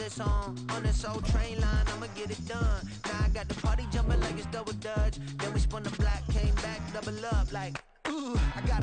it's on this old train line, I'ma get it done. Now I got the party jumping like it's double dutch. Then we spun the block, came back, double up like, ooh, I got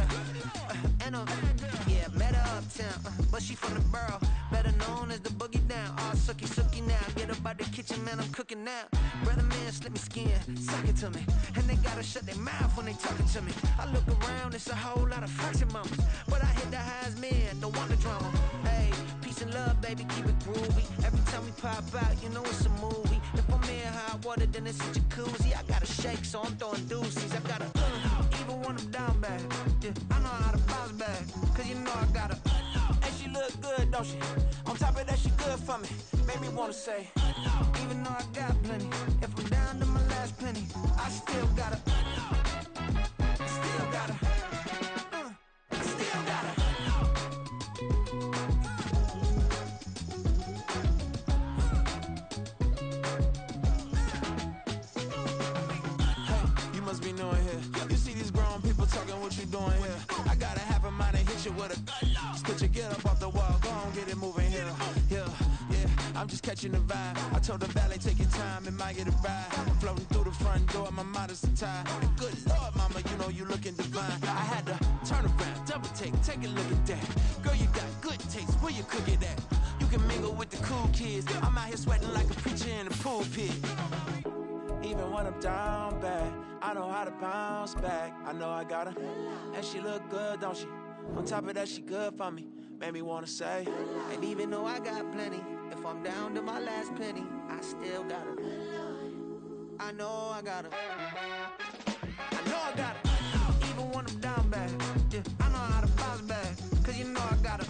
met her uptown, but she from the borough, better known as the boogie down. All sookie now, get up out the kitchen, man, I'm cooking now. Brother man, slip me skin, suck it to me, and they gotta shut their mouth when they talking to me. I look around, it's a whole lot of fraction mamas, but I hit the highs, man, don't want the drama. Hey, peace and love, baby, keep it groovy. Every time we pop out, you know it's a movie. If I'm in hot water, then it's a jacuzzi. I gotta shake, so I'm throwing deuces. I gotta even when I'm down bad. Yeah, I know how to bounce back, cause you know I gotta. And she look good, don't she? On top of that, she good for me. Made me wanna say, even though I got plenty, if I'm down to my last penny, I still gotta. I still gotta. I still gotta. You must be knowing here. You see these grown people talking, what you doing here? I gotta have a mind to hit you with a just put your get up off the wall, go on, get it moving here. Yeah, I'm just catching the vibe. I told the valet, take your time, it might get a ride. Floating through the front door, my mind is tied. And good Lord, mama, you know you looking divine. I had to turn around, double take a look at that. Girl, you got good taste, where you cook it at? You can mingle with the cool kids. I'm out here sweating like a preacher in a pulpit. Even when I'm down bad, I know how to bounce back. I know I gotta. And she look good, don't she? On top of that, she good for me. Made me wanna say. And even though I got plenty, if I'm down to my last penny, I still gotta. I know I gotta. I know I gotta. Even when I'm down bad, yeah, I know how to bounce back, cause you know I gotta.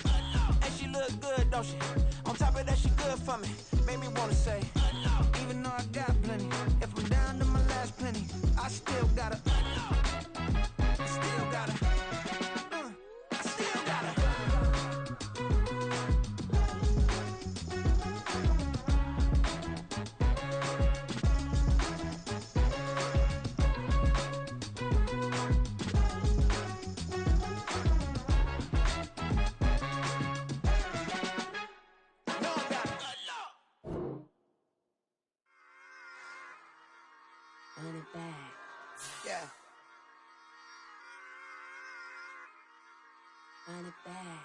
And she look good, don't she? On top of that, she good for me. Made me wanna say. Even though I got plenty, if I'm down to my last penny, I still gotta. I still gotta. I still gotta. Run it back. Yeah. Run it back.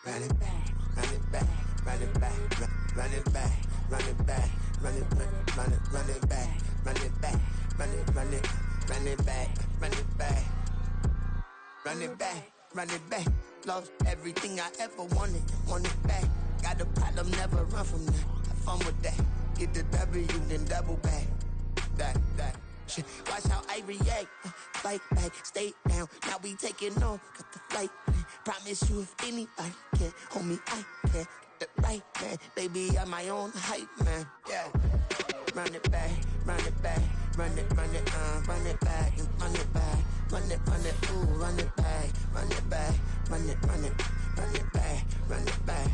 Run it back. Run it back. Run it back. Run it back. Run it back. Run it back. Run it back. Run it back. Run it back. Run it back. Run it back. Run it back. Run it back. Lost everything I ever wanted. Want it back. Got a problem, never run from that. Have fun with that. Get the W, then double back. That. Shit. Watch how I react. Fight back, stay down. Now we taking on. Got the flight. Promise you if anybody can, homie, I can. Get the right man. Baby, I'm my own hype man. Yeah. Run it back, run it back. Run it, run it back, run it back. Run it, ooh, run it back. Run it back, run it back. Run it back.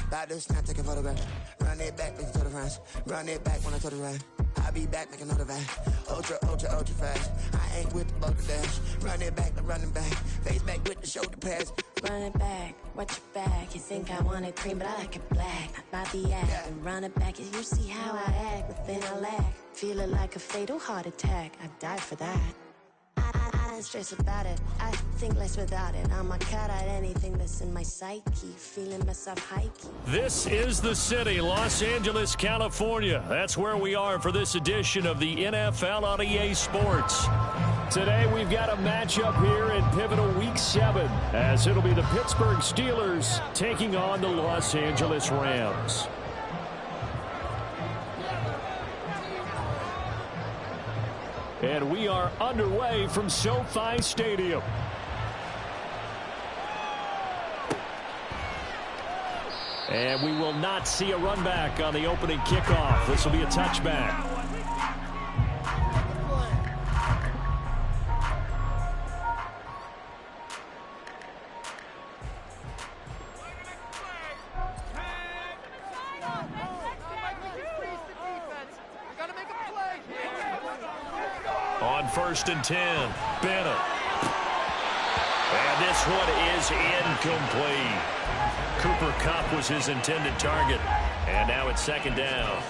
About this now, take a photograph. Run it back, make it to the friends. Run it back when I told the right. I'll be back, make another back. Ultra fast. I ain't with the boat dash. Run it back, I'm running back. Face back with the shoulder pads. Run it back, watch your back. You think I want it cream, but I like it black. Not the act. Yeah. And run it back, you see how I act. Within I lack. Feeling like a fatal heart attack. I'd die for that. I don't stress about it. I think less without it. I'ma cut out anything that's in my psyche. Feeling myself hiking. This is the city, Los Angeles, California. That's where we are for this edition of the NFL on EA Sports. Today we've got a matchup here in pivotal Week 7, as it'll be the Pittsburgh Steelers taking on the Los Angeles Rams. And we are underway from SoFi Stadium. And we will not see a run back on the opening kickoff. This will be a touchback. On 1st and 10, Bennett. And this one is incomplete. Cooper Kupp was his intended target. And now it's second down.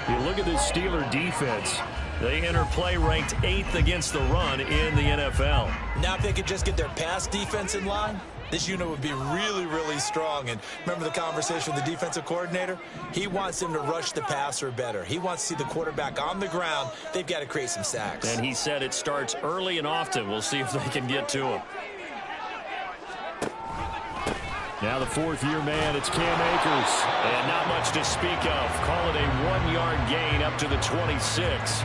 You look at this Steeler defense. They enter play ranked 8th against the run in the NFL. Now if they could just get their pass defense in line, this unit would be really, really strong. And remember the conversation with the defensive coordinator? He wants them to rush the passer better. He wants to see the quarterback on the ground. They've got to create some sacks. And he said it starts early and often. We'll see if they can get to him. Now the fourth-year man, it's Cam Akers. And not much to speak of. Call it a 1-yard gain up to the 26.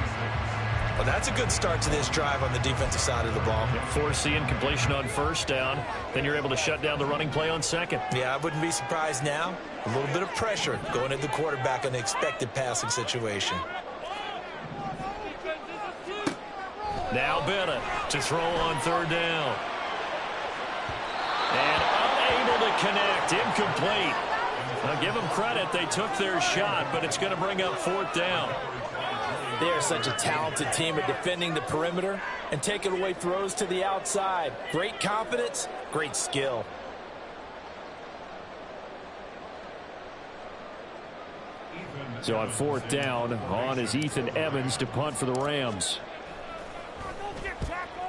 Well, that's a good start to this drive on the defensive side of the ball. Force the incompletion on first down. Then you're able to shut down the running play on second. Yeah, I wouldn't be surprised now. A little bit of pressure going at the quarterback in the expected passing situation. Now Bennett to throw on third down. And unable to connect. Incomplete. Now give them credit. They took their shot, but it's going to bring up fourth down. They are such a talented team at defending the perimeter and taking away throws to the outside. Great confidence, great skill. So on fourth down, on is Ethan Evans to punt for the Rams.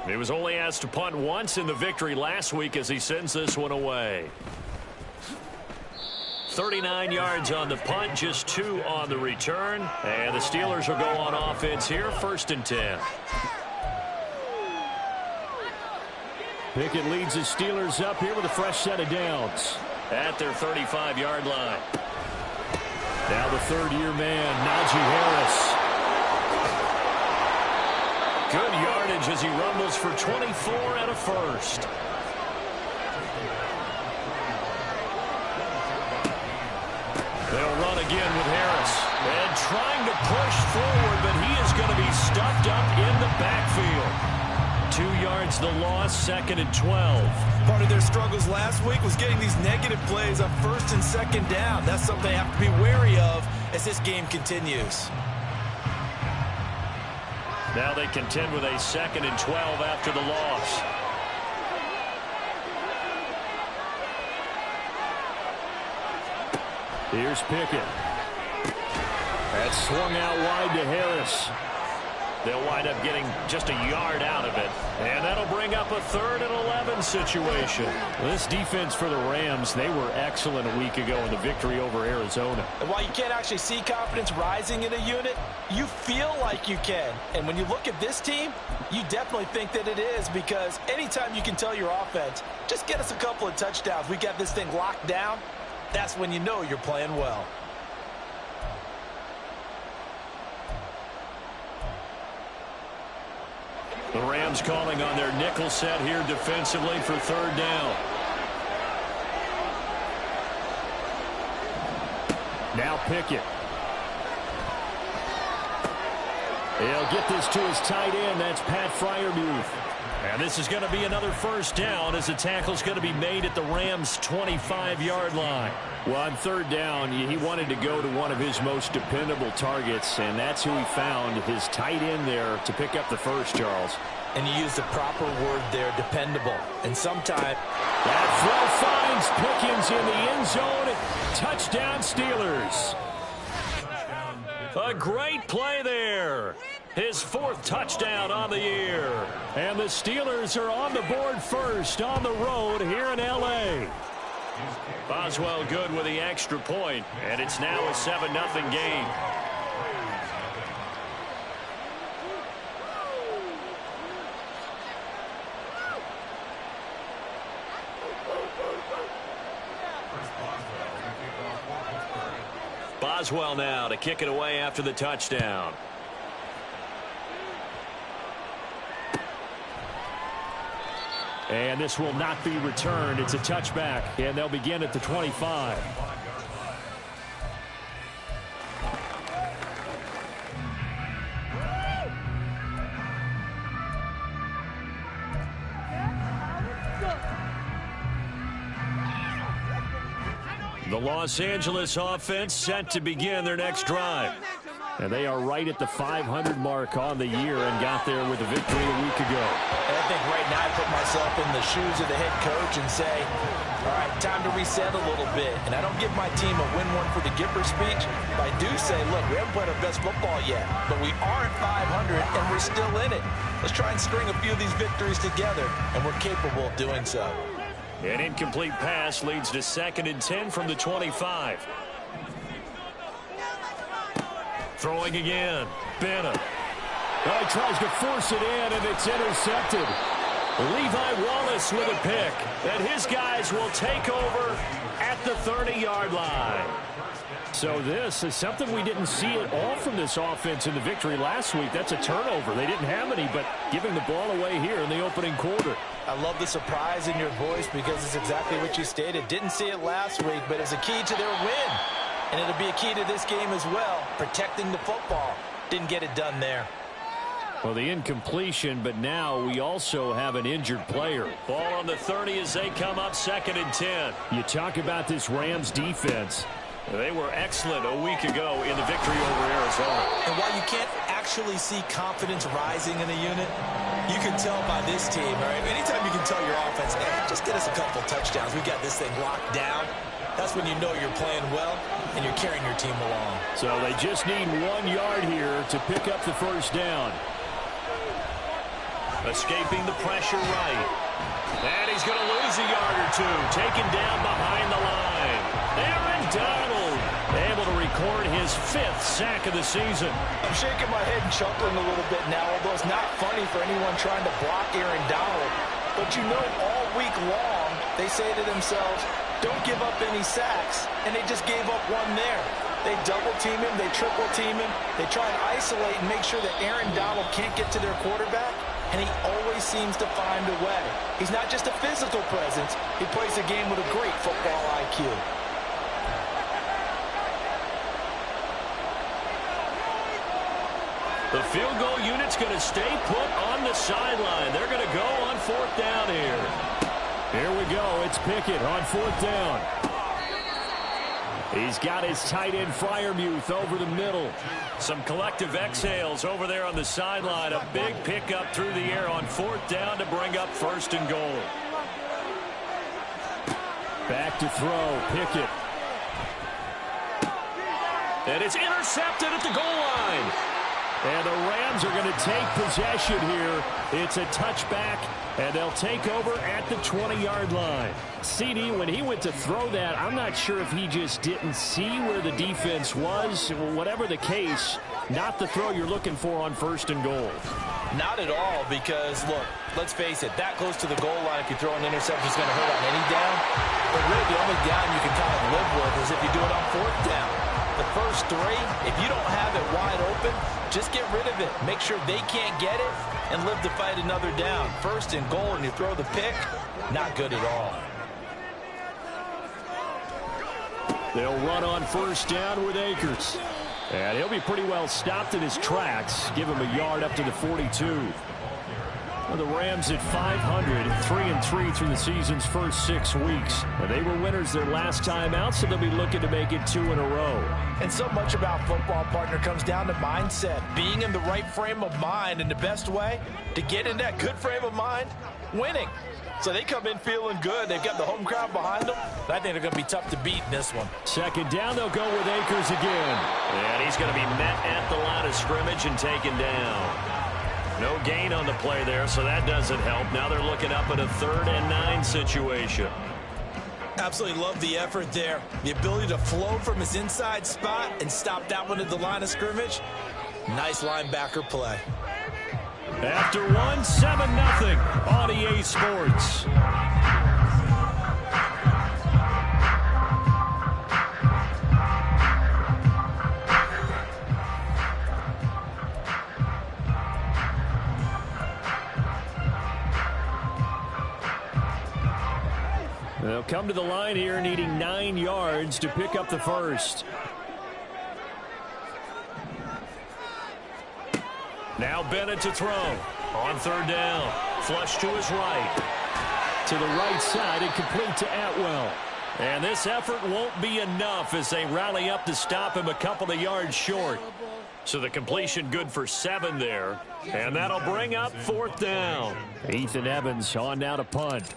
He was only asked to punt once in the victory last week as he sends this one away. 39 yards on the punt, just 2 on the return. And the Steelers will go on offense here, 1st and 10. Pickett leads the Steelers up here with a fresh set of downs at their 35-yard line. Now the third-year man, Najee Harris. Good yardage as he rumbles for 24 and a first. They'll run again with Harris. And trying to push forward, but he is going to be stuffed up in the backfield. 2 yards the loss, 2nd and 12. Part of their struggles last week was getting these negative plays on 1st and 2nd down. That's something they have to be wary of as this game continues. Now they contend with a 2nd and 12 after the loss. Here's Pickett. That's swung out wide to Harris. They'll wind up getting just a yard out of it. And that'll bring up a 3rd and 11 situation. This defense for the Rams, they were excellent a week ago in the victory over Arizona. And while you can't actually see confidence rising in a unit, you feel like you can. And when you look at this team, you definitely think that it is, because anytime you can tell your offense, just get us a couple of touchdowns, we got this thing locked down, that's when you know you're playing well. The Rams calling on their nickel set here defensively for 3rd down. Now Pickett. He'll get this to his tight end. That's Pat Freiermuth. And this is going to be another 1st down as the tackle's going to be made at the Rams' 25-yard line. Well, on 3rd down, he wanted to go to one of his most dependable targets, and that's who he found, his tight end there, to pick up the first, Charles. And you used the proper word there, dependable. And sometimes that throw finds Pickens in the end zone. Touchdown, Steelers. A great play there. His 4th touchdown on the year. And the Steelers are on the board first on the road here in L.A. Boswell good with the extra point, and it's now a 7-0 game. Boswell now to kick it away after the touchdown. And this will not be returned. It's a touchback, and they'll begin at the 25. The Los Angeles offense set to begin their next drive. And they are right at the 500 mark on the year and got there with a victory a week ago. And I think right now put myself in the shoes of the head coach and say, all right, time to reset a little bit. And I don't give my team a win one for the Gipper speech, but I do say, look, we haven't played our best football yet, but we are at 500 and we're still in it. Let's try and string a few of these victories together, and we're capable of doing so. An incomplete pass leads to 2nd and 10 from the 25. Throwing again. Bennett. Oh, he tries to force it in, and it's intercepted. Levi Wallace with a pick. And his guys will take over at the 30-yard line. So this is something we didn't see at all from this offense in the victory last week. That's a turnover. They didn't have any, but giving the ball away here in the opening quarter. I love the surprise in your voice because it's exactly what you stated. Didn't see it last week, but it's a key to their win. And it'll be a key to this game as well, protecting the football. Didn't get it done there. Well, the incompletion, but now we also have an injured player. Ball on the 30 as they come up 2nd and 10. You talk about this Rams defense. They were excellent a week ago in the victory over Arizona. And while you can't actually see confidence rising in a unit, you can tell by this team, all right? Anytime you can tell your offense, hey, just get us a couple touchdowns. We got this thing locked down. That's when you know you're playing well and you're carrying your team along. So they just need 1 yard here to pick up the first down. Escaping the pressure right. And he's going to lose a yard or two. Taken down behind the line. Aaron Donald able to record his 5th sack of the season. I'm shaking my head and chuckling a little bit now, although it's not funny for anyone trying to block Aaron Donald. But you know all week long they say to themselves, don't give up any sacks. And they just gave up one there. They double-team him. They triple-team him. They try and isolate and make sure that Aaron Donald can't get to their quarterback. And he always seems to find a way. He's not just a physical presence. He plays the game with a great football IQ. The field goal unit's going to stay put on the sideline. They're going to go on 4th down here. Here we go. It's Pickett on 4th down. He's got his tight end Freiermuth over the middle. Some collective exhales over there on the sideline. A big pickup through the air on 4th down to bring up 1st and goal. Back to throw. Pickett. And it's intercepted at the goal line. And the Rams are going to take possession here. It's a touchback, and they'll take over at the 20-yard line. CD, when he went to throw that, I'm not sure if he just didn't see where the defense was. Whatever the case, not the throw you're looking for on 1st and goal. Not at all, because, look, let's face it, that close to the goal line, if you throw an interception, is going to hurt on any down. But really, the only down you can kind of live with is if you do it on 4th down. The first 3, if you don't have it wide open, just get rid of it. Make sure they can't get it and live to fight another down. 1st and goal, and you throw the pick, not good at all. They'll run on 1st down with Akers. And he'll be pretty well stopped in his tracks. Give him a yard up to the 42. Well, the Rams at 500, 3-3 through the season's first 6 weeks. And they were winners their last time out, so they'll be looking to make it 2 in a row. And so much about football, partner, comes down to mindset. Being in the right frame of mind, and the best way to get in that good frame of mind, winning. So they come in feeling good. They've got the home crowd behind them. I think they're going to be tough to beat in this one. 2nd down, they'll go with Akers again. And he's going to be met at the line of scrimmage and taken down. No gain on the play there, so that doesn't help. Now they're looking up at a 3rd and 9 situation. Absolutely love the effort there. The ability to flow from his inside spot and stop that one at the line of scrimmage. Nice linebacker play. After 1, 7-0 on EA Sports. They'll come to the line here needing 9 yards to pick up the first. Now Bennett to throw on 3rd down. Flush to his right. To the right side and complete to Atwell. And this effort won't be enough as they rally up to stop him a couple of yards short. So the completion good for 7 there. And that'll bring up 4th down. Ethan Evans on now to punt.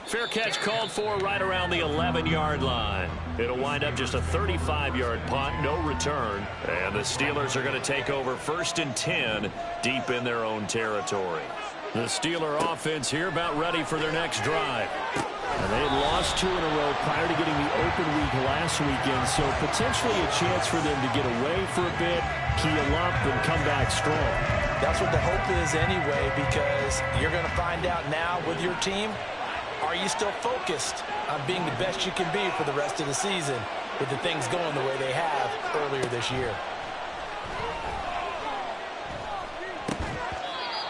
Fair catch called for right around the 11-yard line. It'll wind up just a 35-yard punt, no return. And the Steelers are going to take over 1st and 10 deep in their own territory. The Steeler offense here about ready for their next drive. And they had lost 2 in a row prior to getting the open week last weekend, so potentially a chance for them to get away for a bit, keel up, and come back strong. That's what the hope is anyway, because you're going to find out now with your team, are you still focused on being the best you can be for the rest of the season with the things going the way they have earlier this year?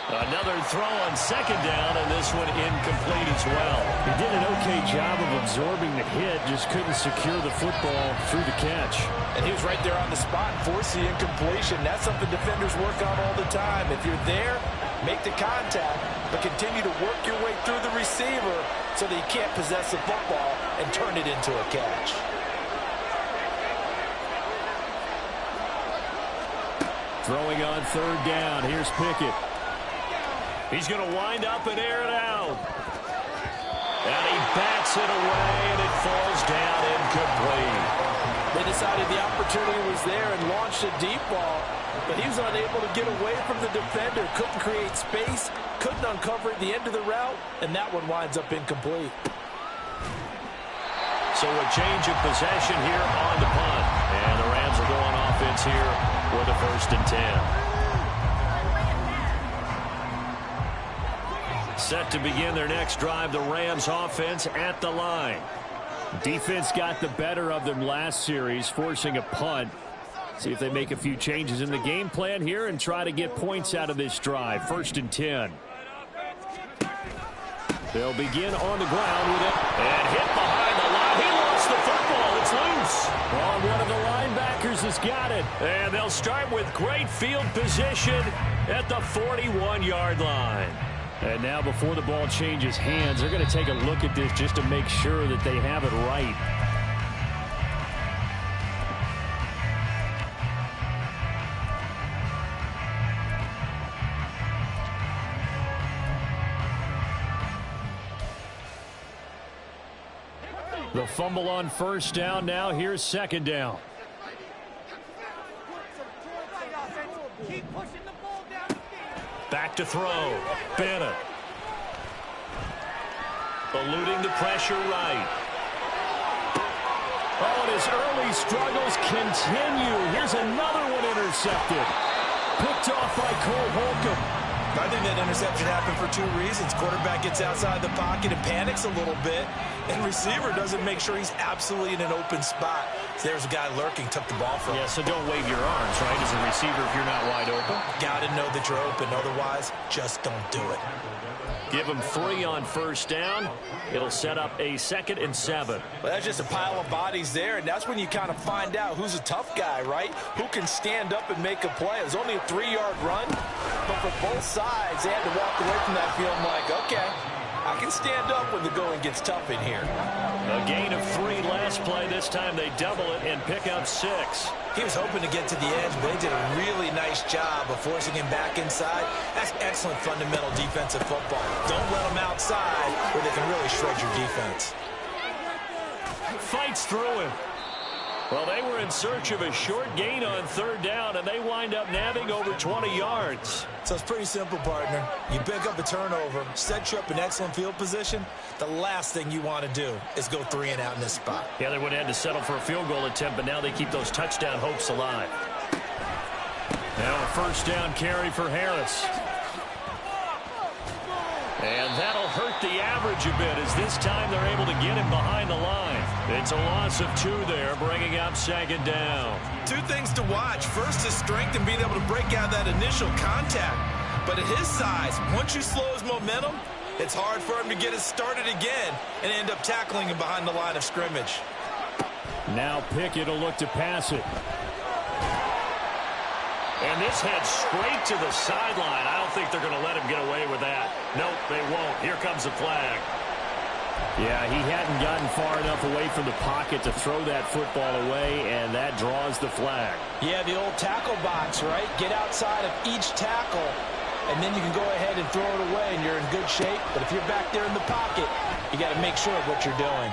Another throw on 2nd down, and this one incomplete as well. He did an okay job of absorbing the hit, just couldn't secure the football through the catch. And he was right there on the spot, forcing the incompletion. That's something defenders work on all the time. If you're there, make the contact, but continue to work your way through the receiver so that you can't possess the football and turn it into a catch. Throwing on 3rd down, here's Pickett. He's going to wind up and air it out. And he bats it away, and it falls down incomplete. They decided the opportunity was there and launched a deep ball, but he was unable to get away from the defender, couldn't create space, couldn't uncover at the end of the route, and that one winds up incomplete. So a change of possession here on the punt. And the Rams will go on offense here with a 1st and 10. Set to begin their next drive, the Rams offense at the line. Defense got the better of them last series, forcing a punt. See if they make a few changes in the game plan here and try to get points out of this drive. 1st and 10. They'll begin on the ground with it. And hit behind the line. He lost the football. It's loose. Oh, one of the linebackers has got it. And they'll start with great field position at the 41-yard line. And now before the ball changes hands, they're going to take a look at this just to make sure that they have it right. The fumble on 1st down. Now here's 2nd down. Back to throw. Bennett. Eluding the pressure right. Oh, and his early struggles continue. Here's another one intercepted. Picked off by Cole Holcomb. I think that interception happened for 2 reasons. Quarterback gets outside the pocket and panics a little bit, and receiver doesn't make sure he's absolutely in an open spot. So there's a guy lurking, took the ball from him. Yeah, so don't wave your arms, right, as a receiver if you're not wide open. Got to know that you're open. Otherwise, just don't do it. Give him 3 on 1st down. It'll set up a 2nd and 7. Well, that's just a pile of bodies there, and that's when you kind of find out who's a tough guy, right? Who can stand up and make a play. It was only a 3-yard run, but for both sides, they had to walk away from that feeling like, okay, I can stand up when the going gets tough in here. A gain of 3 last play. This time they double it and pick up 6. He was hoping to get to the edge, but they did a really nice job of forcing him back inside. That's excellent fundamental defensive football. Don't let them outside where they can really shred your defense. Fights through him. Well, they were in search of a short gain on 3rd down, and they wind up nabbing over 20 yards. So it's pretty simple, partner. You pick up a turnover, set you up in excellent field position. The last thing you want to do is go 3 and out in this spot. Yeah, they would have had to settle for a field goal attempt, but now they keep those touchdown hopes alive. Now a 1st down carry for Harris. And that'll hurt the average a bit as this time they're able to get him behind the line. It's a loss of 2 there, bringing up 2nd down. 2 things to watch. First, his strength and being able to break out that initial contact. But at his size, once you slow his momentum, it's hard for him to get it started again and end up tackling him behind the line of scrimmage. Now Pickett will look to pass it. And this heads straight to the sideline. I don't think they're going to let him get away with that. Nope, they won't. Here comes the flag. Yeah, he hadn't gotten far enough away from the pocket to throw that football away, and that draws the flag. Yeah, the old tackle box, right? Get outside of each tackle, and then you can go ahead and throw it away, and you're in good shape. But if you're back there in the pocket, you got to make sure of what you're doing.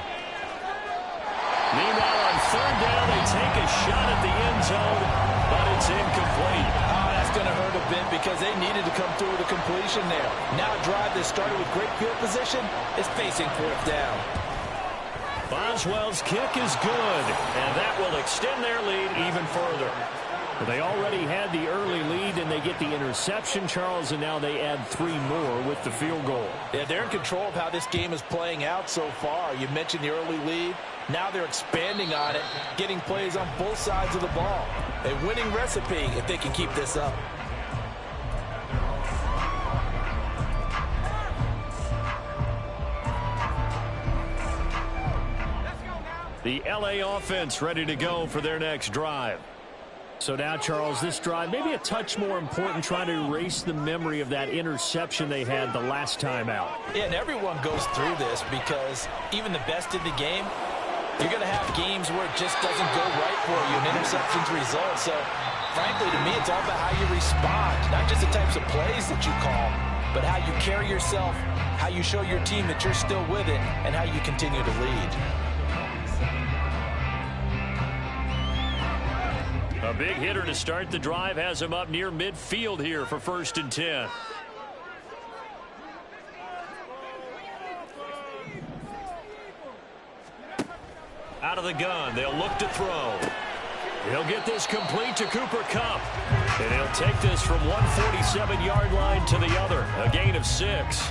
Meanwhile, on third down, they take a shot at the end zone, but it's incomplete. Oh, that's going to hurt a bit because they needed to come through with a completion there. Now a drive that started with great field position is facing fourth down. Boswell's kick is good, and that will extend their lead even further. Well, they already had the early lead, and they get the interception, Charles, and now they add 3 more with the field goal. Yeah, they're in control of how this game is playing out so far. You mentioned the early lead. Now they're expanding on it, getting plays on both sides of the ball. A winning recipe if they can keep this up. The LA offense ready to go for their next drive. So now, Charles, this drive maybe a touch more important, trying to erase the memory of that interception they had the last time out. Yeah, and everyone goes through this because even the best in the game, you're going to have games where it just doesn't go right for you and interceptions result. So, frankly, to me, it's all about how you respond, not just the types of plays that you call, but how you carry yourself, how you show your team that you're still with it, and how you continue to lead. A big hitter to start the drive has him up near midfield here for 1st and 10. Out of the gun, they'll look to throw. He'll get this complete to Cooper Kupp. And he'll take this from 147-yard line to the other, a gain of 6.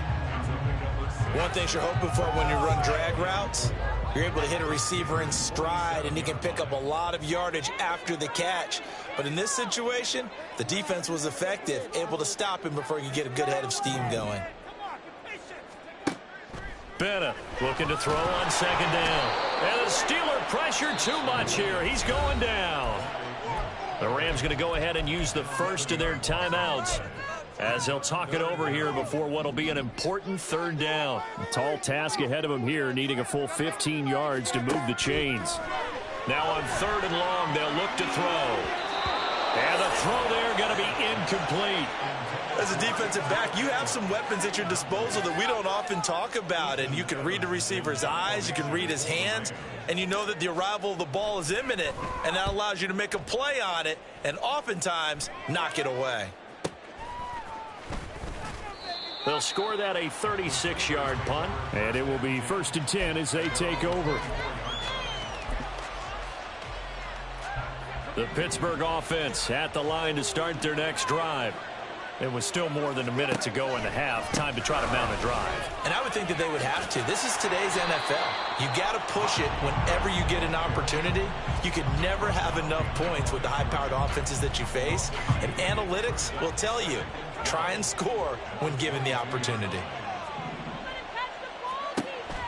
One thing you're hoping for when you run drag routes, you're able to hit a receiver in stride, and he can pick up a lot of yardage after the catch. But in this situation, the defense was effective, able to stop him before he could get a good head of steam going. Bennett looking to throw on 2nd down. And the Steeler pressure too much here. He's going down. The Rams going to go ahead and use the first of their timeouts as they'll talk it over here before what will be an important 3rd down. A tall task ahead of them here, needing a full 15 yards to move the chains. Now on 3rd and long, they'll look to throw. And the throw there going to be incomplete. As a defensive back, you have some weapons at your disposal that we don't often talk about. And you can read the receiver's eyes, you can read his hands, and you know that the arrival of the ball is imminent, and that allows you to make a play on it and oftentimes knock it away. They'll score that a 36-yard punt. And it will be 1st and 10 as they take over. The Pittsburgh offense at the line to start their next drive. It was still more than a minute to go in the half. Time to try to mount a drive. And I would think that they would have to. This is today's NFL. You got to push it whenever you get an opportunity. You could never have enough points with the high-powered offenses that you face. And analytics will tell you, try and score when given the opportunity.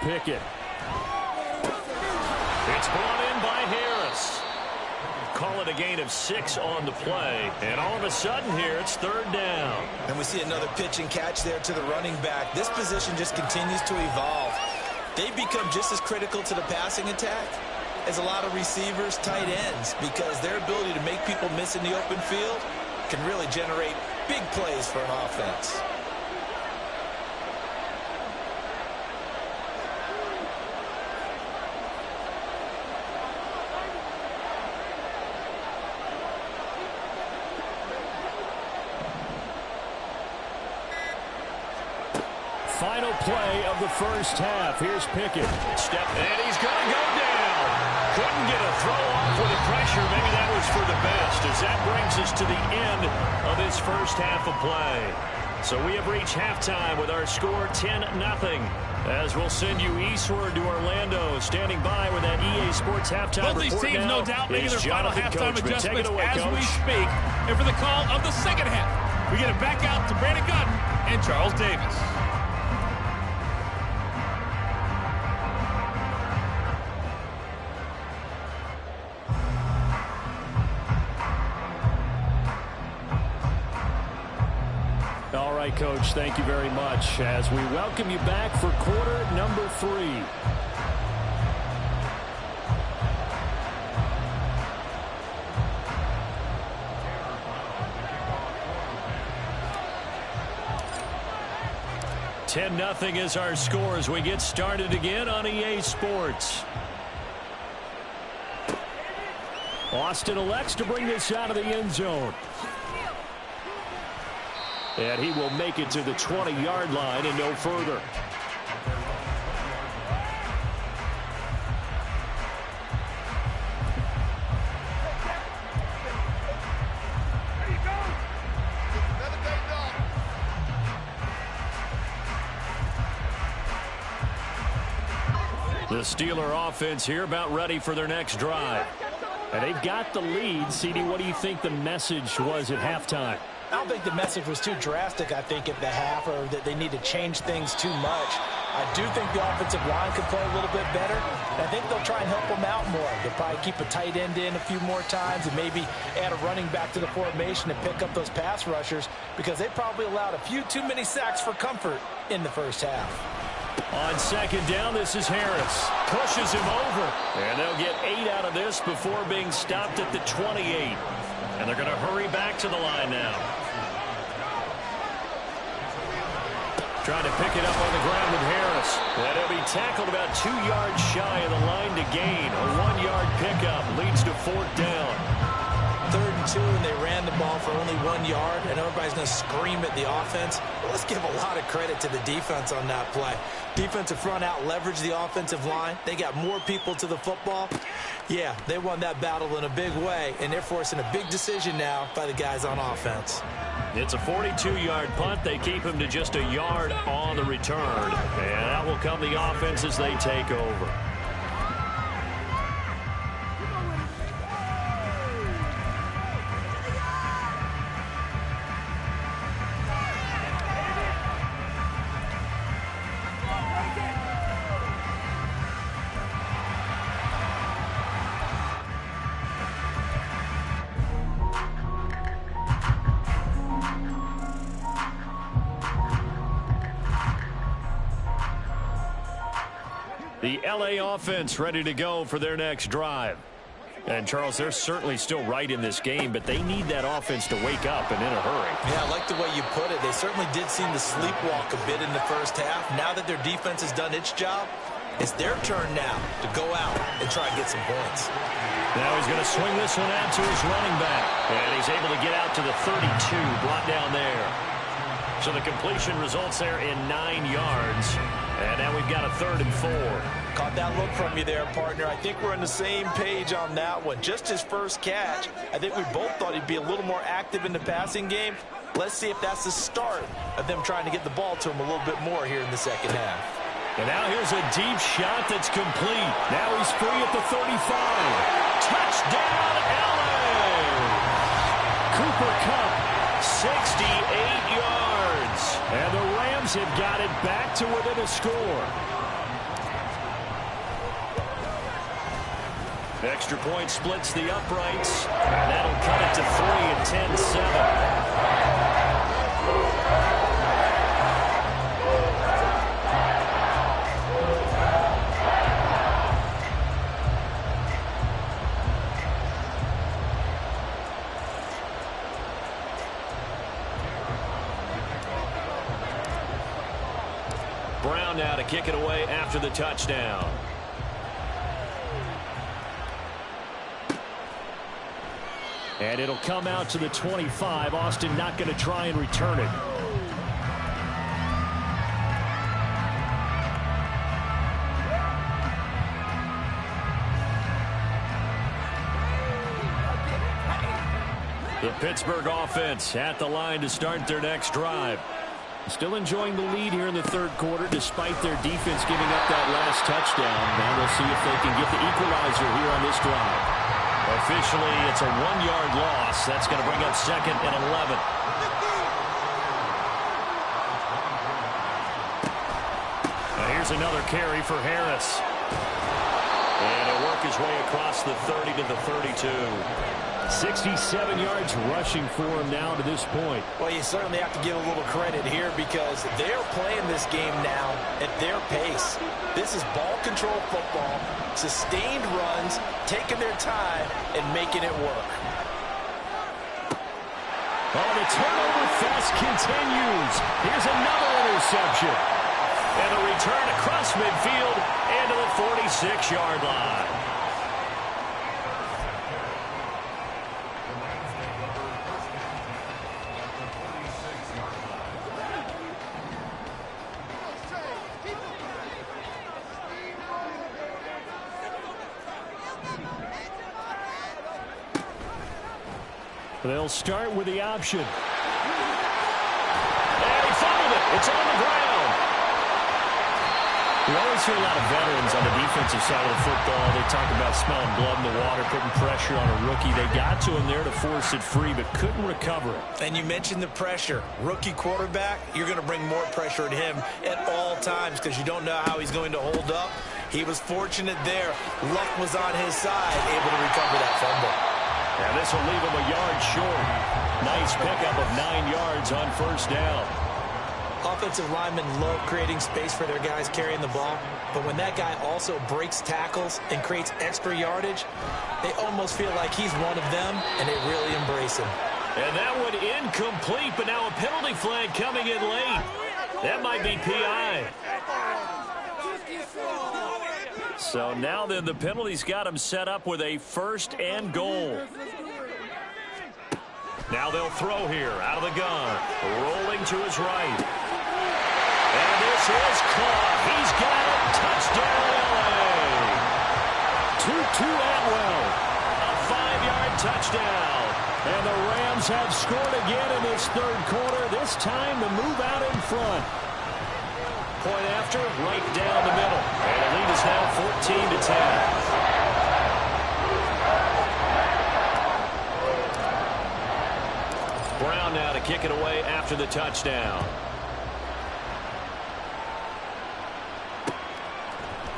Pickett. It's brought in by Harris. Call it a gain of 6 on the play. And all of a sudden here, it's 3rd down. And we see another pitch and catch there to the running back. This position just continues to evolve. They've become just as critical to the passing attack as a lot of receivers, tight ends, because their ability to make people miss in the open field can really generate big plays for an offense. Final play of the first half. Here's Pickett. Step, and he's going to go down. Couldn't get a throw off with the pressure. Maybe that was for the best, as that brings us to the end of this first half of play. So we have reached halftime with our score 10-0. As we'll send you eastward to Orlando. Standing by with that EA Sports halftime report. Both these teams, no doubt, making their final halftime adjustments as we speak. And for the call of the second half, we get it back out to Brandon Gaudin and Charles Davis. All right, Coach, thank you very much as we welcome you back for quarter number 3. $10-0 is our score as we get started again on EA Sports. Austin elects to bring this out of the end zone. And he will make it to the 20-yard line and no further. The Steeler offense here about ready for their next drive. And they've got the lead. CD, what do you think the message was at halftime? I don't think the message was too drastic, I think, at the half, or that they need to change things too much. I do think the offensive line could play a little bit better. And I think they'll try and help them out more. They'll probably keep a tight end in a few more times and maybe add a running back to the formation and pick up those pass rushers because they probably allowed a few too many sacks for comfort in the first half. On second down, this is Harris. Pushes him over. And they'll get 8 out of this before being stopped at the 28. And they're going to hurry back to the line now. Trying to pick it up on the ground with Harris. And he'll be tackled about 2 yards shy of the line to gain. A 1-yard pickup leads to 4th down. 3rd and 2, and they ran the ball for only 1 yard, and everybody's going to scream at the offense. Well, let's give a lot of credit to the defense on that play. Defensive front out leveraged the offensive line. They got more people to the football. Yeah, they won that battle in a big way, and they're forcing a big decision now by the guys on offense. It's a 42-yard punt. They keep him to just a yard on the return. And out will come the offense as they take over. The LA offense ready to go for their next drive. And, Charles, they're certainly still right in this game, but they need that offense to wake up and in a hurry. Yeah, I like the way you put it. They certainly did seem to sleepwalk a bit in the first half. Now that their defense has done its job, it's their turn now to go out and try and get some points. Now he's going to swing this one out to his running back. And he's able to get out to the 32, brought down there. So the completion results there in 9 yards. And now we've got a 3rd and 4. Caught that look from you there, partner. I think we're on the same page on that one. Just his first catch. I think we both thought he'd be a little more active in the passing game. Let's see if that's the start of them trying to get the ball to him a little bit more here in the second half. And now here's a deep shot that's complete. Now he's free at the 35. Touchdown, LA! Cooper Kupp, 68 yards. And the Rams have got it back to within a score. Extra point splits the uprights. And that'll cut it to 3 at 10-7. Brown now to kick it away after the touchdown. And it'll come out to the 25. Austin not going to try and return it. The Pittsburgh offense at the line to start their next drive. Still enjoying the lead here in the 3rd quarter despite their defense giving up that last touchdown. Now we'll see if they can get the equalizer here on this drive. Officially, it's a 1-yard loss. That's going to bring up 2nd and 11. Now here's another carry for Harris. And he'll work his way across the 30 to the 32. 67 yards rushing for him now to this point. Well, you certainly have to give a little credit here because they're playing this game now at their pace. This is ball control football, sustained runs, taking their time, and making it work. Oh, the turnover fest continues. Here's another interception. And a return across midfield into the 46-yard line. They'll start with the option. And he fumbled it. It's on the ground. We always hear a lot of veterans on the defensive side of the football. They talk about smelling blood in the water, putting pressure on a rookie. They got to him there to force it free, but couldn't recover it. And you mentioned the pressure. Rookie quarterback, you're going to bring more pressure at him at all times because you don't know how he's going to hold up. He was fortunate there. Luck was on his side, able to recover that fumble. And this will leave him a yard short. Nice pickup of 9 yards on first down. Offensive linemen love creating space for their guys carrying the ball, but when that guy also breaks tackles and creates extra yardage, they almost feel like he's one of them, and they really embrace him. And that one incomplete, but now a penalty flag coming in late. That might be PI. So now then the penalty's got him set up with a 1st and goal. Now they'll throw here out of the gun. Rolling to his right. And this is caught. He's got it. Touchdown, L.A. Tutu Atwell. A 5-yard touchdown. And the Rams have scored again in this third quarter. This time to move out in front. Point after, right down the middle. And the lead is now 14-10. Brown now to kick it away after the touchdown.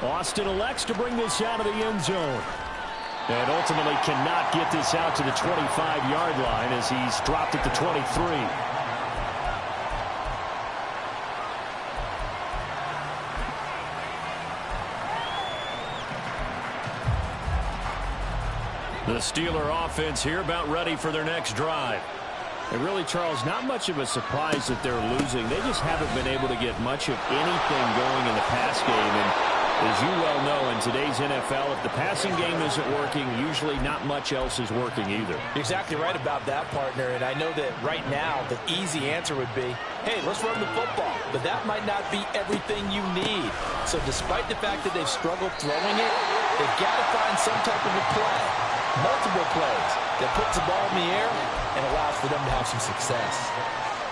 Austin elects to bring this out of the end zone. And ultimately cannot get this out to the 25-yard line as he's dropped at the 23. The Steeler offense here about ready for their next drive. And really, Charles, not much of a surprise that they're losing. They just haven't been able to get much of anything going in the pass game. And as you well know, in today's NFL, if the passing game isn't working, usually not much else is working either. You're exactly right about that, partner. And I know that right now the easy answer would be, hey, let's run the football. But that might not be everything you need. So despite the fact that they've struggled throwing it, they've got to find some type of a play. Multiple plays that puts the ball in the air and allows for them to have some success.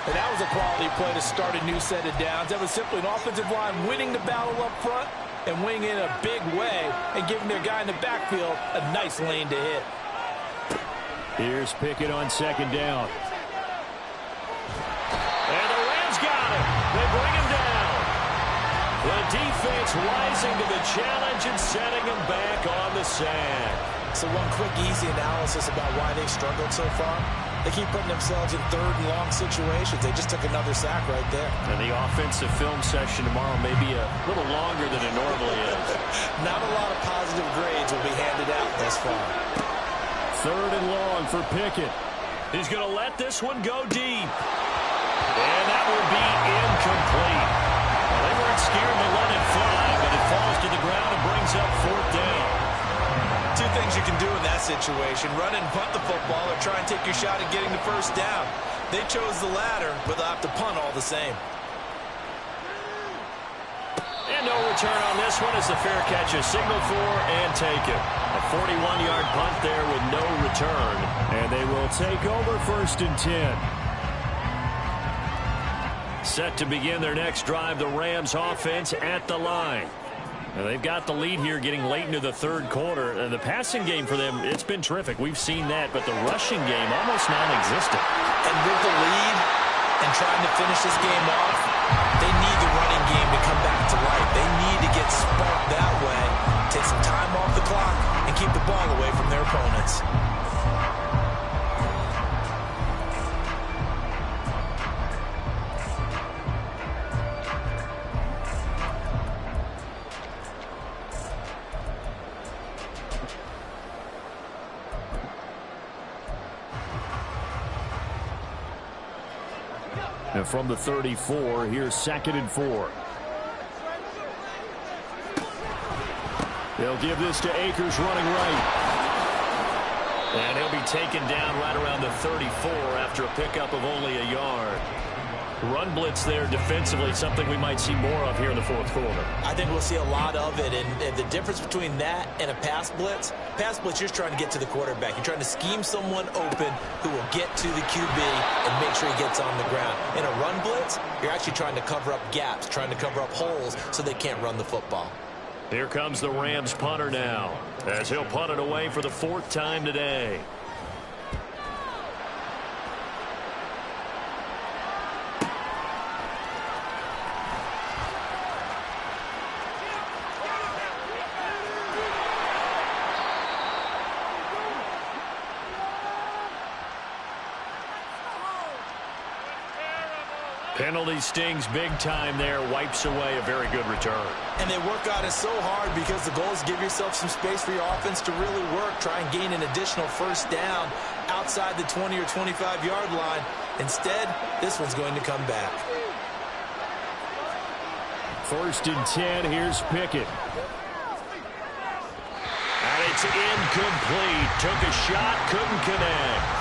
And that was a quality play to start a new set of downs. That was simply an offensive line winning the battle up front and winning in a big way and giving their guy in the backfield a nice lane to hit. Here's Pickett on 2nd down. And the Rams got him. They bring him down. The defense rising to the challenge and setting him back on the sack. So one quick, easy analysis about why they've struggled so far. They keep putting themselves in 3rd and long situations. They just took another sack right there. And the offensive film session tomorrow may be a little longer than it normally is. Not a lot of positive grades will be handed out thus far. 3rd and long for Pickett. He's going to let this one go deep. And that will be incomplete. Well, they weren't scared to let it fly, but it falls to the ground and brings up 4th down. Two things you can do in that situation, run and punt the football or try and take your shot at getting the 1st down. They chose the latter, but they'll have to punt all the same. And no return on this one as the fair catch is signaled for and taken. A 41-yard punt there with no return. And they will take over 1st and 10. Set to begin their next drive, the Rams offense at the line. Now they've got the lead here getting late into the 3rd quarter. The passing game for them, it's been terrific. We've seen that, but the rushing game almost non-existent. And with the lead and trying to finish this game off, they need the running game to come back to life. They need to get sparked that way to take some time off the clock and keep the ball away from their opponents. And from the 34, here's 2nd and 4. They'll give this to Akers running right. And he'll be taken down right around the 34 after a pickup of only a yard. Run blitz there defensively, something we might see more of here in the fourth quarter. I think we'll see a lot of it, and the difference between that and a pass blitz, you're trying to get to the quarterback. You're trying to scheme someone open who will get to the QB and make sure he gets on the ground. In a run blitz, you're actually trying to cover up gaps, trying to cover up holes so they can't run the football. Here comes the Rams punter now, as he'll punt it away for the 4th time today. Penalty stings big time there, wipes away a very good return. And they work on it so hard because the goal is give yourself some space for your offense to really work. Try and gain an additional first down outside the 20 or 25-yard line. Instead, this one's going to come back. 1st and 10, here's Pickett. And it's incomplete. Took a shot, couldn't connect.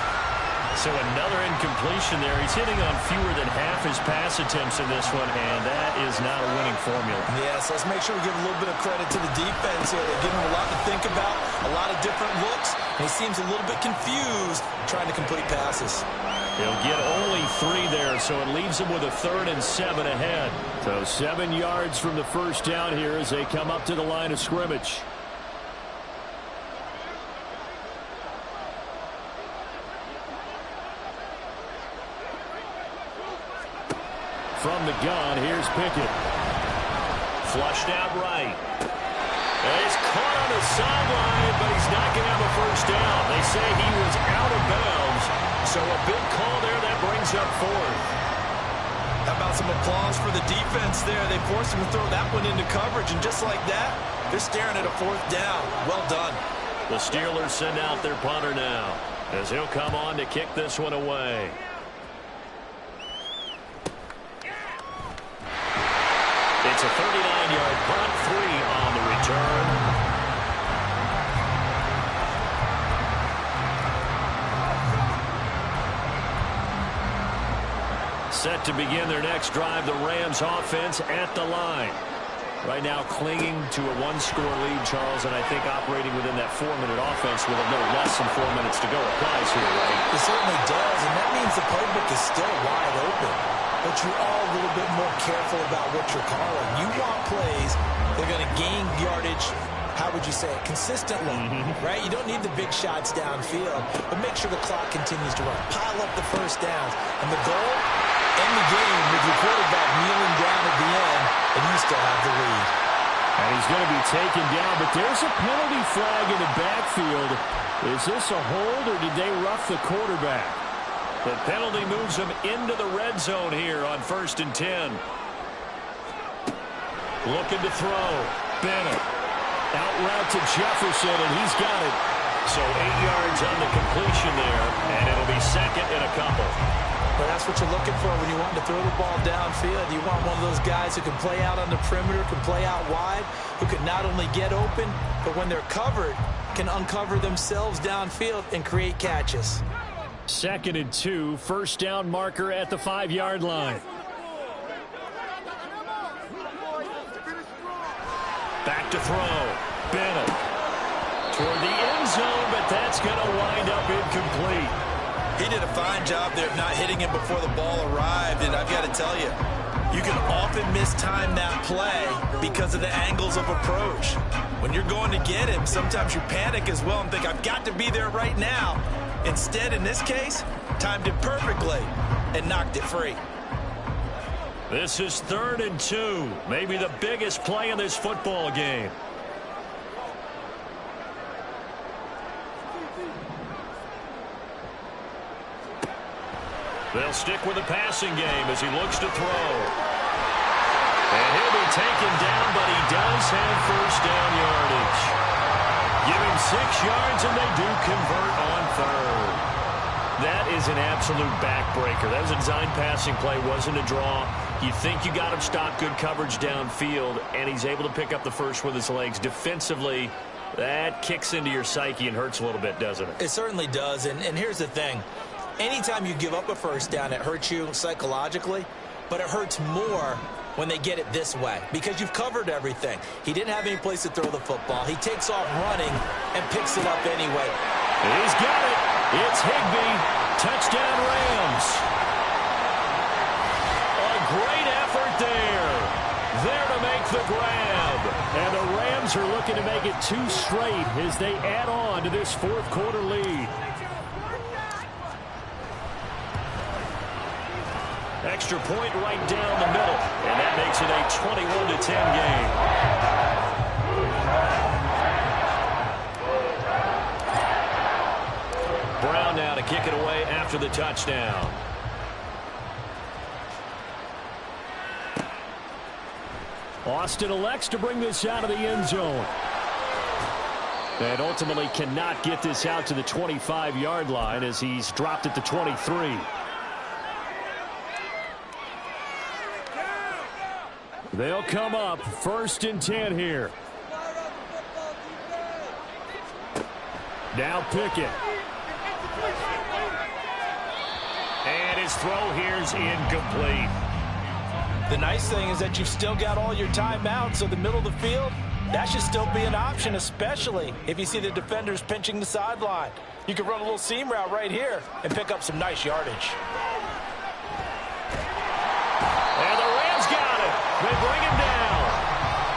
So another incompletion there. He's hitting on fewer than half his pass attempts in this one, and that is not a winning formula. Yes, let's make sure we give a little bit of credit to the defense here. They give him a lot to think about, a lot of different looks, and he seems a little bit confused trying to complete passes. He'll get only 3 there, so it leaves him with a 3rd and 7 ahead. So 7 yards from the first down here as they come up to the line of scrimmage. From the gun, here's Pickett. Flushed out right. And he's caught on the sideline, but he's not going to have a first down. They say he was out of bounds, so a big call there that brings up 4th. How about some applause for the defense there? They forced him to throw that one into coverage, and just like that, they're staring at a 4th down. Well done. The Steelers send out their punter now, as he'll come on to kick this one away. It's a 39-yard punt, 3 on the return. Set to begin their next drive, the Rams offense at the line. Right now clinging to a 1-score lead, Charles, and I think operating within that 4-minute offense with a little less than 4 minutes to go applies here, right? It certainly does, and that means the playbook is still wide open. But you are a little bit more careful about what you're calling. You want plays that are going to gain yardage, how would you say it, consistently, right? You don't need the big shots downfield, but make sure the clock continues to run. Pile up the first downs. And the goal, end the game with your quarterback kneeling down at the end, and you still have the lead. And he's going to be taken down, but there's a penalty flag in the backfield. Is this a hold, or did they rough the quarterback? The penalty moves him into the red zone here on 1st and 10. Looking to throw. Bennett. Out route to Jefferson, and he's got it. So 8 yards on the completion there, and it'll be 2nd and a couple. But that's what you're looking for when you want to throw the ball downfield. You want one of those guys who can play out on the perimeter, can play out wide, who can not only get open, but when they're covered, can uncover themselves downfield and create catches. 2nd and 2, first down marker at the 5-yard line. Back to throw. Bennett toward the end zone, but that's going to wind up incomplete. He did a fine job there of not hitting him before the ball arrived, and I've got to tell you, you can often mistime that play because of the angles of approach. When you're going to get him, sometimes you panic as well and think, I've got to be there right now. Instead, in this case, timed it perfectly and knocked it free. This is 3rd and 2, maybe the biggest play in this football game. They'll stick with the passing game as he looks to throw. And he'll be taken down, but he does have first down yardage. Give him 6 yards, and they do convert on third. That is an absolute backbreaker. That was a design passing play, wasn't a draw. You think you got him stopped, good coverage downfield, and he's able to pick up the first with his legs. Defensively, that kicks into your psyche and hurts a little bit, doesn't it? It certainly does, and here's the thing. Anytime you give up a first down, it hurts you psychologically, but it hurts more when they get it this way because you've covered everything. He didn't have any place to throw the football. He takes off running and picks it up anyway. He's got it. It's Higbee. Touchdown, Rams. A great effort there. There to make the grab. And the Rams are looking to make it 2 straight as they add on to this fourth quarter lead. Extra point right down the middle. And that makes it a 21-10 game. Brown now to kick it away after the touchdown. Austin elects to bring this out of the end zone. And ultimately cannot get this out to the 25-yard line as he's dropped at the 23. They'll come up 1st and 10 here. Now Pickett. And his throw here's incomplete. The nice thing is that you've still got all your timeouts, so the middle of the field, that should still be an option, especially if you see the defenders pinching the sideline. You can run a little seam route right here and pick up some nice yardage. And the Rams got it. They bring him down.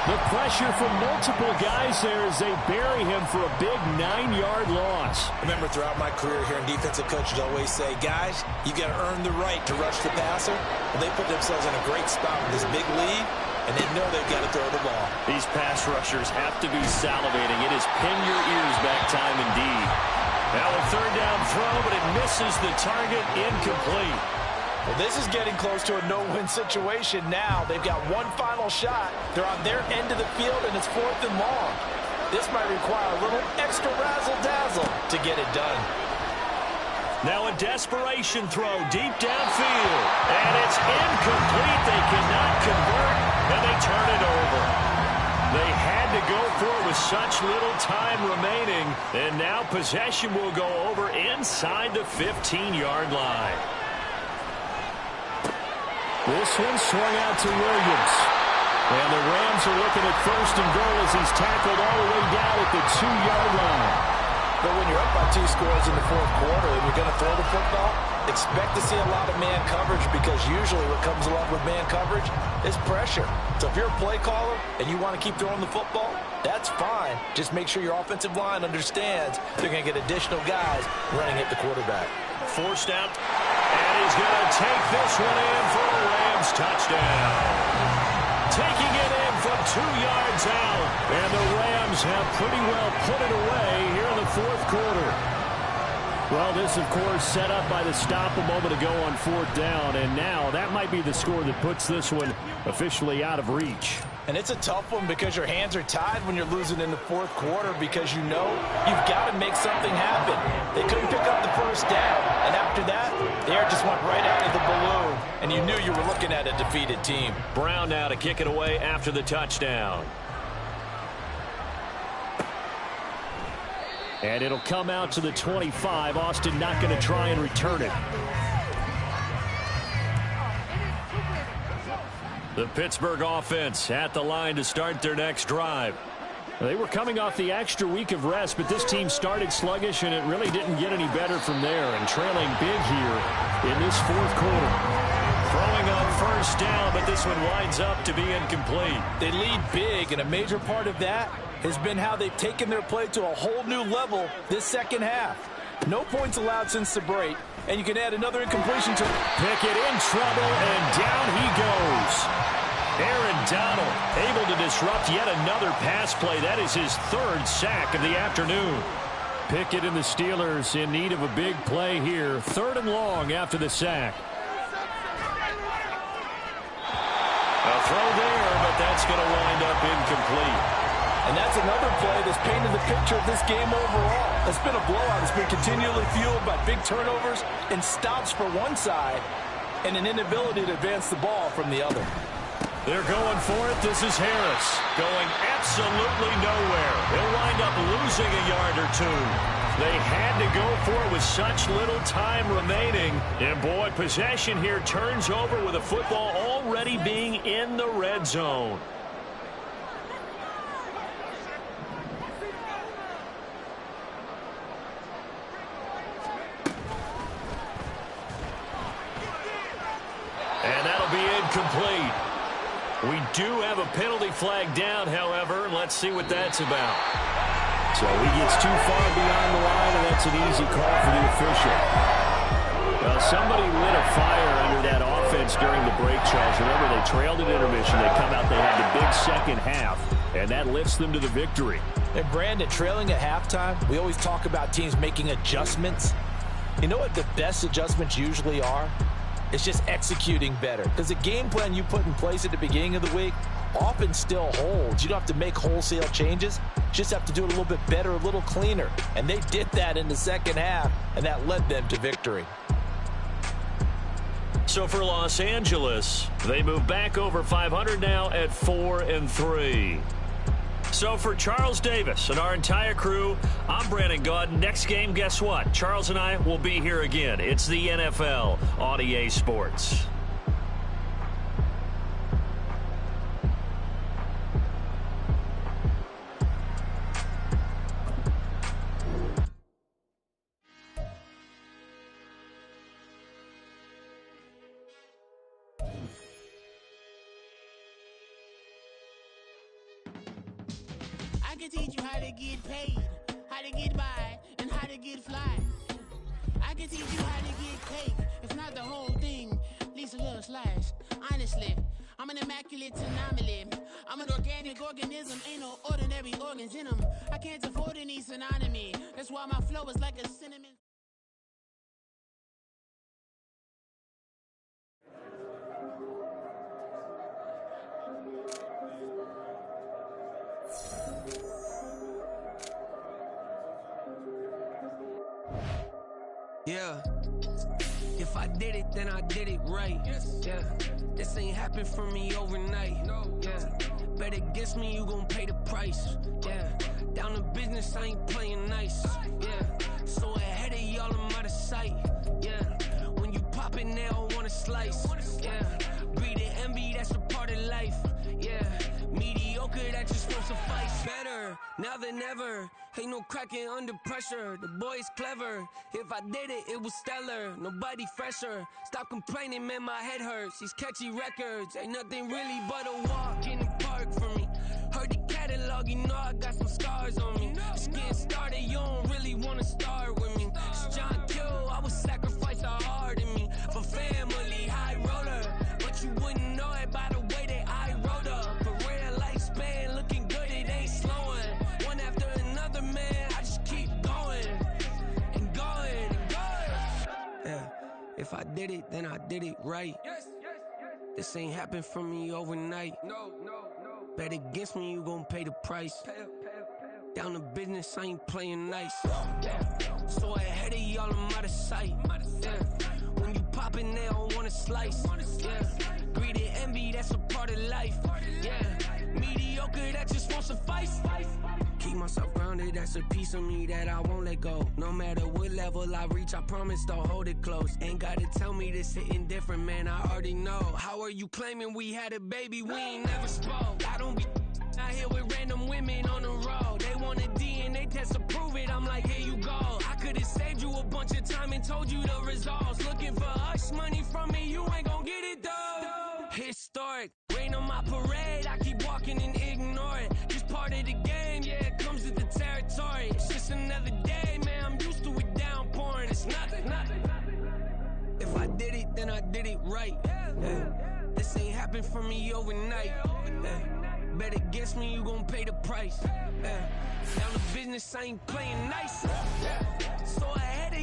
The pressure from multiple guys there as they bury him for a big 9-yard loss. Remember, throughout my career here in defensive coaches always say, guys, you got to earn the right to rush the passer. Well, they put themselves in a great spot with this big lead, and they know they've got to throw the ball. These pass rushers have to be salivating. It is pin your ears back time indeed. Now a 3rd down throw, but it misses the target, incomplete. Well, this is getting close to a no-win situation now. They've got one final shot. They're on their end of the field, and it's 4th and long. This might require a little extra razzle-dazzle to get it done. Now a desperation throw deep downfield. And it's incomplete. They cannot convert, and they turn it over. They had to go for it with such little time remaining, and now possession will go over inside the 15-yard line. This one swung out to Williams. And the Rams are looking at 1st and goal as he's tackled all the way down at the 2-yard line. But when you're up by 2 scores in the 4th quarter and you're going to throw the football, expect to see a lot of man coverage because usually what comes along with man coverage is pressure. So if you're a play caller and you want to keep throwing the football, that's fine. Just make sure your offensive line understands they're going to get additional guys running at the quarterback. Forced out. And he's going to take this one in for a Rams touchdown. Taking it in from 2 yards out. And the Rams have pretty well put it away here in the 4th quarter. Well, this, of course, set up by the stop a moment ago on 4th down. And now that might be the score that puts this one officially out of reach. And it's a tough one because your hands are tied when you're losing in the 4th quarter because you know you've got to make something happen. They couldn't pick up the 1st down. And after that, the air just went right out of the balloon. And you knew you were looking at a defeated team. Brown now to kick it away after the touchdown. And it'll come out to the 25. Austin not going to try and return it. The Pittsburgh offense at the line to start their next drive. They were coming off the extra week of rest, but this team started sluggish, and it really didn't get any better from there, and trailing big here in this 4th quarter. Throwing on 1st down, but this one winds up to be incomplete. They lead big, and a major part of that has been how they've taken their play to a whole new level this 2nd half. No points allowed since the break, and you can add another incompletion to Pickett in trouble, and down he goes. Aaron Donald able to disrupt yet another pass play. That is his 3rd sack of the afternoon. Pickett and the Steelers in need of a big play here. 3rd and long after the sack. A throw there, but that's going to wind up incomplete. And that's another play that's painted the picture of this game overall. It's been a blowout. It's been continually fueled by big turnovers and stops for one side and an inability to advance the ball from the other. They're going for it. This is Harris going absolutely nowhere. He'll wind up losing a yard or two. They had to go for it with such little time remaining. And, boy, possession here turns over with a football already being in the red zone. And that'll be incomplete. We do have a penalty flag down, however. Let's see what that's about. So he gets too far beyond the line, and that's an easy call for the official. Well, somebody lit a fire under that offense during the break, Charles. Remember, they trailed at intermission. They come out, they have the big second half, and that lifts them to the victory. And, Brandon, trailing at halftime, we always talk about teams making adjustments. You know what the best adjustments usually are? It's just executing better. Because the game plan you put in place at the beginning of the week often still holds. You don't have to make wholesale changes. You just have to do it a little bit better, a little cleaner. And they did that in the second half, and that led them to victory. So for Los Angeles, they move back over 500 now at 4-3. So for Charles Davis and our entire crew, I'm Brandon Gaudin. Next game, guess what? Charles and I will be here again. It's the NFL on EA Sports. I can teach you how to get paid, how to get by, and how to get fly. I can teach you how to get cake, if not the whole thing, at least a little slice. Honestly, I'm an immaculate anomaly. I'm an organic organism, ain't no ordinary organs in them. I can't afford any synonymy, that's why my flow is like a cinnamon. Yeah, if I did it, then I did it right. Yeah, this ain't happened for me overnight. Yeah, bet against me, you gon' pay the price. Yeah, down to business, I ain't playing nice. Yeah, so ahead of y'all, I'm out of sight. Yeah, when you pop it, they don't wanna slice. Yeah, breeding envy, that's a part of life. Yeah, mediocre, that just won't suffice. Better now than ever. Ain't no cracking under pressure. The boy's clever. If I did it, it was stellar. Nobody fresher. Stop complaining, man, my head hurts. These catchy records ain't nothing really but a walk in the park for me. Heard the catalog, you know I got some scars on me. Just getting started, you don't really wanna start with me. It's John Q, I would sacrifice a heart in me for family, high roller. But you wouldn't know it by the way that I wrote up. Career lifespan looking good, it ain't slowing. One after another, man, I just keep going and going and going. Yeah, if I did it, then I did it right. This ain't happened for me overnight. No. Bet against me, you gon' pay the price. Down to business, I ain't playing nice. Yeah, so ahead of y'all, I'm out of sight. Yeah, when you poppin', they don't wanna slice. Yeah, greed and envy, that's a part of life. Yeah, mediocre, that just won't suffice. Keep myself grounded, that's a piece of me that I won't let go. No matter what level I reach, I promise to hold it close. Ain't gotta tell me this hitting different, man, I already know. How are you claiming we had a baby, we ain't never spoke? I don't be out here with random women on the road. They want a DNA test to prove it, I'm like, here you go. I could've saved you a bunch of time and told you the results. Looking for hush money from me, you ain't gon' get it though. Historic, rain on my parade, I keep walking and ignore it. Just part of the game, yeah, it comes with the territory. It's just another day, man, I'm used to it downpouring. It's nothing. If I did it, then I did it right. Yeah. This ain't happened for me overnight. Yeah. Bet against me, you gon' pay the price. Yeah. Down to business, I ain't playing nice. Yeah. So ahead of